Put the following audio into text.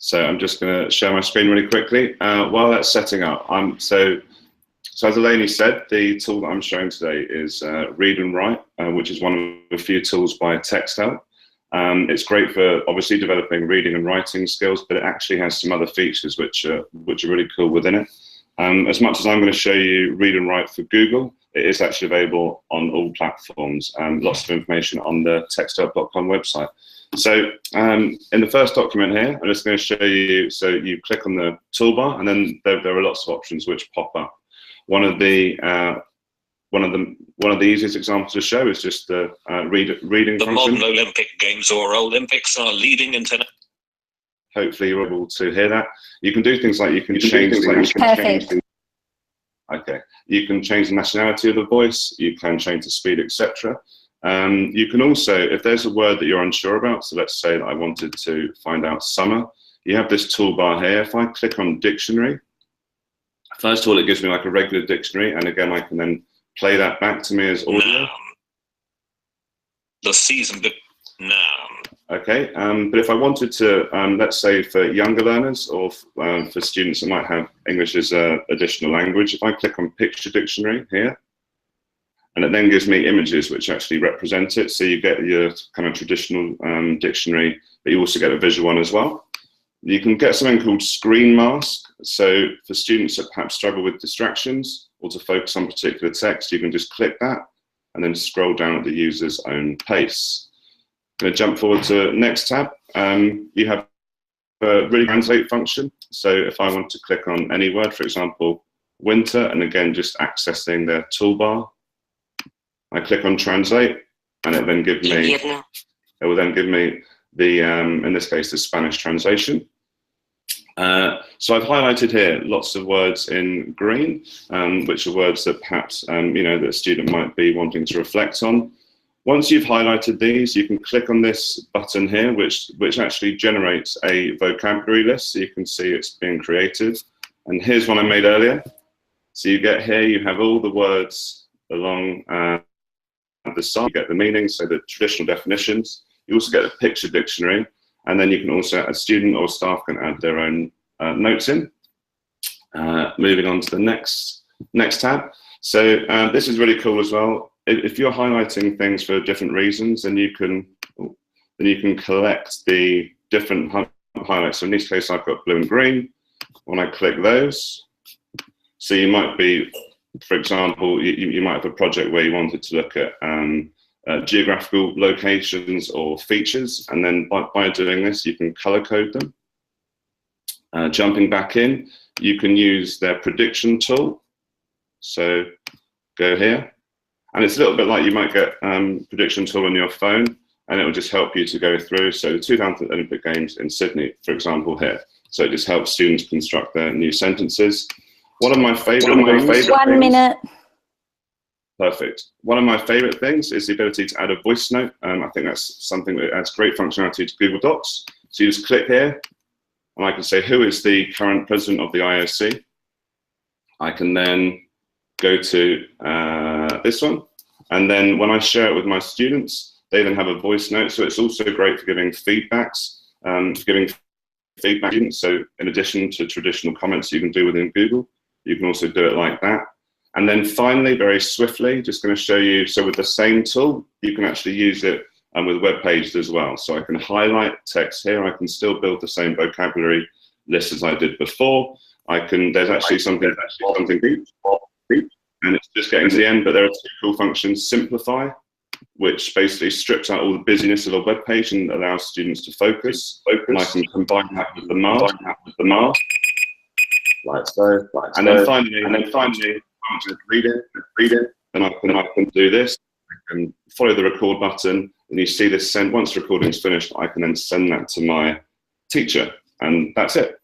So I'm just going to share my screen really quickly. While that's setting up, so as Elaine said, the tool that I'm showing today is Read&Write, which is one of a few tools by Texthelp. It's great for obviously developing reading and writing skills, but it actually has some other features which are really cool within it. As much as I'm going to show you Read&Write for Google, it is actually available on all platforms. Lots of information on the texthelp.com website. So in the first document here, I'm just going to show you. So you click on the toolbar, and then there are lots of options which pop up. One of the easiest examples to show is just the reading function. The modern Olympic Games or Olympics are leading into. Hopefully you're able to hear that. You can do things like you can change things. Perfect. Okay. You can change the nationality of the voice. You can change the speed, etc. You can also, if there's a word that you're unsure about, so let's say that I wanted to find out summer, you have this toolbar here. If I click on dictionary, first of all, it gives me like a regular dictionary, and again, I can then play that back to me as audio. The season now. Okay, but if I wanted to, let's say for younger learners or for students that might have English as an additional language, if I click on picture dictionary here, and it then gives me images which actually represent it, so you get your kind of traditional dictionary, but you also get a visual one as well. You can get something called screen mask, so for students that perhaps struggle with distractions or to focus on particular text, you can just click that and then scroll down at the user's own pace. I'm going to jump forward to next tab. You have a really translate function. So if I want to click on any word, for example, winter, and again, just accessing the toolbar, I click on translate, and it then gives me, it will then give me the, in this case, the Spanish translation. So I've highlighted here lots of words in green, which are words that perhaps, you know, that a student might be wanting to reflect on. Once you've highlighted these, you can click on this button here, which actually generates a vocabulary list, so you can see it's being created. And here's one I made earlier. So you get here, you have all the words along the side, you get the meanings, so the traditional definitions. You also get a picture dictionary, and then you can also, a student or staff can add their own notes in. Moving on to the next tab. So this is really cool as well. If you're highlighting things for different reasons, then you can collect the different highlights. So in this case, I've got blue and green. When I click those, so you might be, for example, you might have a project where you wanted to look at geographical locations or features, and then by doing this, you can color code them. Jumping back in, you can use their prediction tool. So go here. And it's a little bit like you might get prediction tool on your phone, and it will just help you to go through. So the 2000 Olympic Games in Sydney, for example, here. So it just helps students construct their new sentences. One of my favorite things. 1 minute. Perfect. One of my favorite things is the ability to add a voice note. I think that's something that adds great functionality to Google Docs. So you just click here, and I can say, who is the current president of the IOC? I can then go to this one, and then when I share it with my students, they then have a voice note. So it's also great for giving feedbacks, So in addition to traditional comments you can do within Google, you can also do it like that. And then finally, very swiftly, just going to show you, so with the same tool, you can actually use it with web pages as well. So I can highlight text here. I can still build the same vocabulary list as I did before. There's actually something deep. And it's just getting to the end, but there are two cool functions. Simplify, which basically strips out all the busyness of a web page and allows students to focus. And I can combine that with the mask, like so. And then finally, I'm just read it, and I can do this. I can follow the record button, and you see this send. Once the recording's finished, I can then send that to my teacher, and that's it.